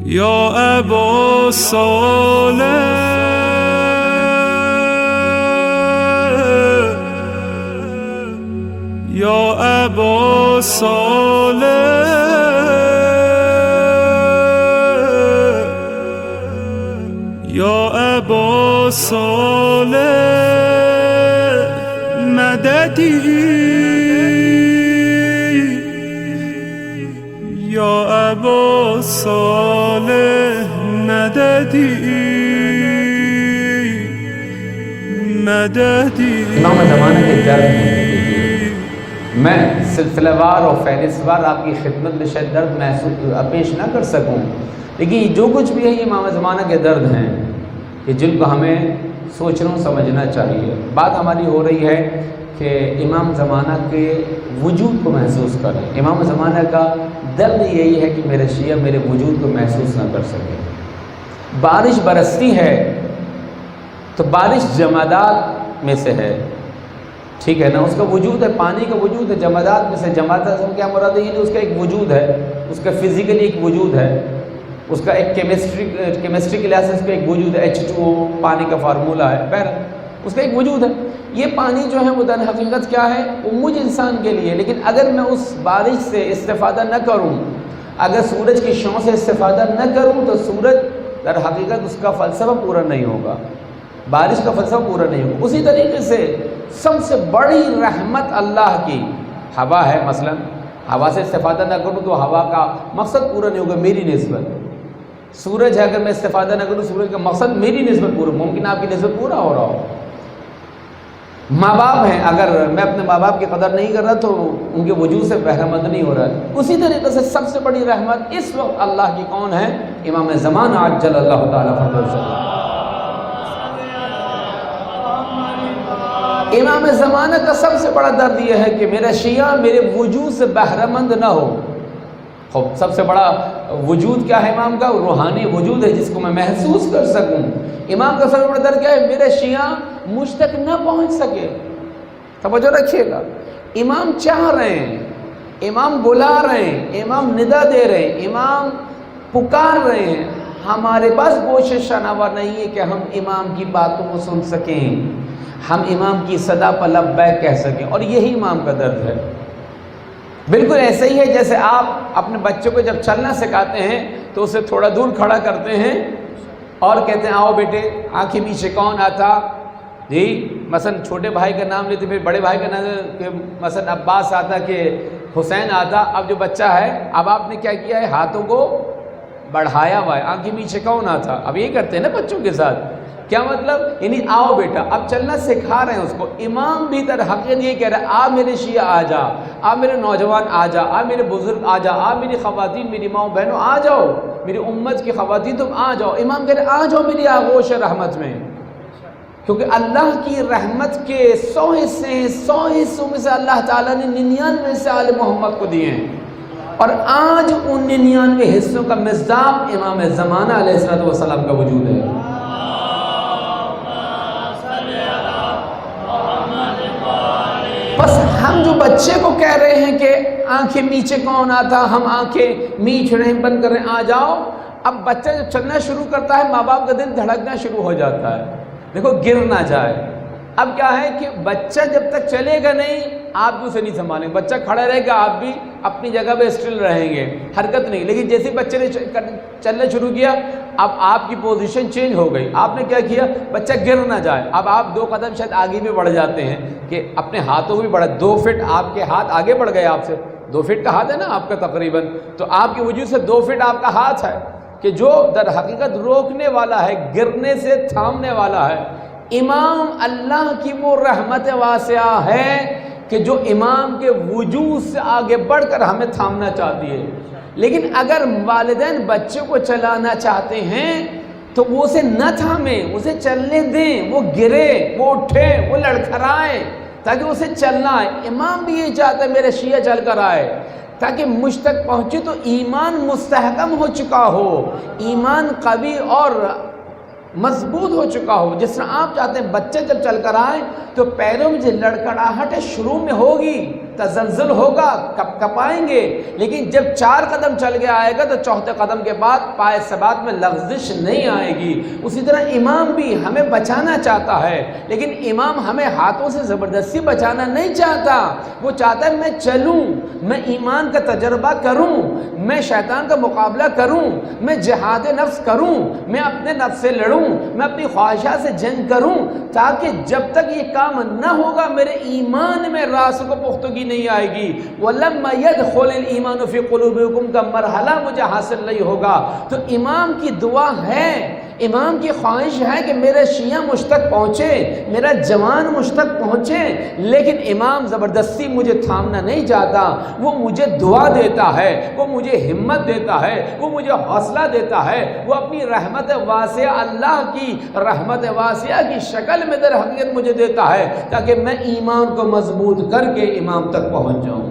یا ابا صالح یا ابا صالح یا ابا صالح مددی یا ابا صالح مددی مددی۔ امام زمانہ کے درد ہیں، میں سلسلہ وار اور فہرست وار آپ کی خدمت میں شاید درد محسوس پیش نہ کر سکوں، لیکن جو کچھ بھی ہے یہ امام زمانہ کے درد ہیں کہ جن کو ہمیں سوچنا سمجھنا چاہیے۔ بات ہماری ہو رہی ہے کہ امام زمانہ کے وجود کو محسوس کریں۔ امام زمانہ کا درد یہی ہے کہ میرے شیعہ میرے وجود کو محسوس نہ کر سکے۔ بارش برستی ہے تو بارش جمادات میں سے ہے، ٹھیک ہے نا، اس کا وجود ہے، پانی کا وجود ہے، جمادات میں سے۔ جمادات سے کیا مراد ہے؟ یعنی اس کا ایک وجود ہے، اس کا فزیکلی ایک وجود ہے، اس کا ایک کیمسٹری کے لحاظ سے اس کا ایک وجود ہے۔ H2O پانی کا فارمولہ ہے، بہرحال اس کا ایک وجود ہے۔ یہ پانی جو ہے وہ در حقیقت کیا ہے؟ وہ مجھ انسان کے لیے، لیکن اگر میں اس بارش سے استفادہ نہ کروں، اگر سورج کی شعاع سے استفادہ نہ کروں تو سورج در حقیقت اس کا فلسفہ پورا نہیں ہوگا، بارش کا فلسفہ پورا نہیں ہوگا۔ اسی طریقے سے سب سے بڑی رحمت اللہ کی ہوا ہے، مثلا ہوا سے استفادہ نہ کروں تو ہوا کا مقصد پورا نہیں ہوگا میری نسبت۔ سورج ہے، اگر میں استفادہ نہ کروں سورج کا مقصد میری نسبت پورا، ممکن آپ کی نسبت پورا ہو رہا ہو۔ ماں باپ ہیں، اگر میں اپنے ماں باپ کی قدر نہیں کر رہا تو ان کے وجود سے بہرہ مند نہیں ہو رہا ہے۔ اسی طریقے سے سب سے بڑی رحمت اس وقت اللہ کی کون ہے؟ امام زمانہ عجل اللہ تعالیٰ فرجہ۔ امام زمانہ کا سب سے بڑا درد یہ ہے کہ میرا شیعہ میرے وجود سے بہرہ مند نہ ہو۔ خوب سب سے بڑا وجود کیا ہے امام کا؟ روحانی وجود ہے جس کو میں محسوس کر سکوں۔ امام کا سب سے بڑا درد کیا ہے؟ میرے شیعہ مجھ تک نہ پہنچ سکے۔ توجہ رکھیے گا، امام چاہ رہے ہیں، امام بلا رہے ہیں، امام ندا دے رہے ہیں، امام پکار رہے ہیں، ہمارے پاس گوش شنوا نہیں ہے کہ ہم امام کی باتوں کو سن سکیں، ہم امام کی صدا پر لبیک کہہ سکیں، اور یہی امام کا درد ہے۔ بالکل ایسے ہی ہے جیسے آپ اپنے بچوں کو جب چلنا سکھاتے ہیں تو اسے تھوڑا دور کھڑا کرتے ہیں اور کہتے ہیں آؤ بیٹے، آنکھیں پیچھے کون آتا؟ جی مثلا چھوٹے بھائی کا نام لیتے، پھر بڑے بھائی کا نام کہ مثلا عباس آتا کہ حسین آتا۔ اب جو بچہ ہے، اب آپ نے کیا کیا ہے؟ ہاتھوں کو بڑھایا ہوا ہے، آنکھیں پیچھے کون آتا؟ اب یہ کرتے ہیں نا بچوں کے ساتھ، کیا مطلب؟ یعنی آؤ بیٹا، اب چلنا سکھا رہے ہیں اس کو۔ امام بھی در حقیقت یہ کہہ رہا ہے آ میرے شیعہ آ جا، آ میرے نوجوان آ جا، آ میرے بزرگ آ جا، آ میری خواتین، میری ماں بہنوں آ جاؤ، میری امت کی خواتین تم آ جاؤ۔ امام کہہ رہے آ جاؤ میری آغوش رحمت میں، کیونکہ اللہ کی رحمت کے 100 حصے ہیں، 100 حصوں میں سے اللہ تعالیٰ نے 99 سے آل محمد کو دیے ہیں، اور آج ان 99 حصوں کا مصداق امام زمانہ علیہ السلام کا وجود ہے۔ بس ہم جو بچے کو کہہ رہے ہیں کہ آنکھیں نیچے کون آتا، ہم آنکھیں میچ رہے ہیں، بند کر رہے ہیں، آ جاؤ۔ اب بچہ جب چلنا شروع کرتا ہے ماں باپ کا دل دھڑکنا شروع ہو جاتا ہے، دیکھو گر نہ جائے۔ اب کیا ہے کہ بچہ جب تک چلے گا نہیں آپ بھی اسے نہیں سنبھالیں گے، بچہ کھڑا رہے گا آپ بھی اپنی جگہ پہ اسٹل رہیں گے، حرکت نہیں۔ لیکن جیسے بچے نے چلنا شروع کیا اب آپ کی پوزیشن چینج ہو گئی، آپ نے کیا کیا؟ بچہ گر نہ جائے، اب آپ 2 قدم شاید آگے بھی بڑھ جاتے ہیں کہ اپنے ہاتھوں کو بھی بڑھا، 2 فٹ آپ کے ہاتھ آگے بڑھ گئے آپ سے، 2 فٹ کا ہاتھ ہے نا آپ کا تقریباً، تو آپ کے وجود سے 2 فٹ آپ کا ہاتھ ہے کہ جو در حقیقت روکنے والا ہے، گرنے سے تھامنے والا ہے۔ امام اللہ کی وہ رحمت واسعہ ہے کہ جو امام کے وجود سے آگے بڑھ کر ہمیں تھامنا چاہتی ہے۔ لیکن اگر والدین بچوں کو چلانا چاہتے ہیں تو وہ اسے نہ تھامیں، اسے چلنے دیں، وہ گرے، وہ اٹھے، وہ لڑکھڑائے تاکہ اسے چلنا ہے۔ امام بھی یہ چاہتا ہے میرے شیعہ چل کر آئے تاکہ مجھ تک پہنچے تو ایمان مستحکم ہو چکا ہو، ایمان قوی اور مضبوط ہو چکا ہو۔ جس طرح آپ چاہتے ہیں بچے جب چل کر آئے تو پیروں میں جو لڑکڑاہٹ شروع میں ہوگی، تزلزل ہوگا، کپ کپائیں گے، لیکن جب 4 قدم چل کے آئے گا تو 4تھے قدم کے بعد پائے ثبات میں لغزش نہیں آئے گی۔ اسی طرح امام بھی ہمیں بچانا چاہتا ہے، لیکن امام ہمیں ہاتھوں سے زبردستی بچانا نہیں چاہتا۔ وہ چاہتا ہے میں چلوں، میں ایمان کا تجربہ کروں، میں شیطان کا مقابلہ کروں، میں جہاد نفس کروں، میں اپنے نفس سے لڑوں، میں اپنی خواہشات سے جنگ کروں، تاکہ جب تک یہ کام نہ ہوگا میرے ایمان میں راسخ و پختگی نہیں آئے گی۔ وَلَمَّا يَدْخُلِ الْإِيمَانُ فِي قُلُوبِكُمْ کا مرحلہ مجھے حاصل نہیں ہوگا۔ تو امام کی دعا ہے، امام کی خواہش ہے کہ میرے شیعہ مجھ تک پہنچے، میرا جوان مجھ تک پہنچے، لیکن امام زبردستی مجھے تھامنا نہیں چاہتا۔ وہ مجھے دعا دیتا ہے، وہ مجھے ہمت دیتا ہے، وہ مجھے حوصلہ دیتا ہے، وہ اپنی رحمت واسعہ، اللہ کی رحمت واسعہ کی شکل میں در حقیقت مجھے دیتا ہے، تاکہ میں ایمان کو مضبوط کر کے امام تک پہنچ جاؤں۔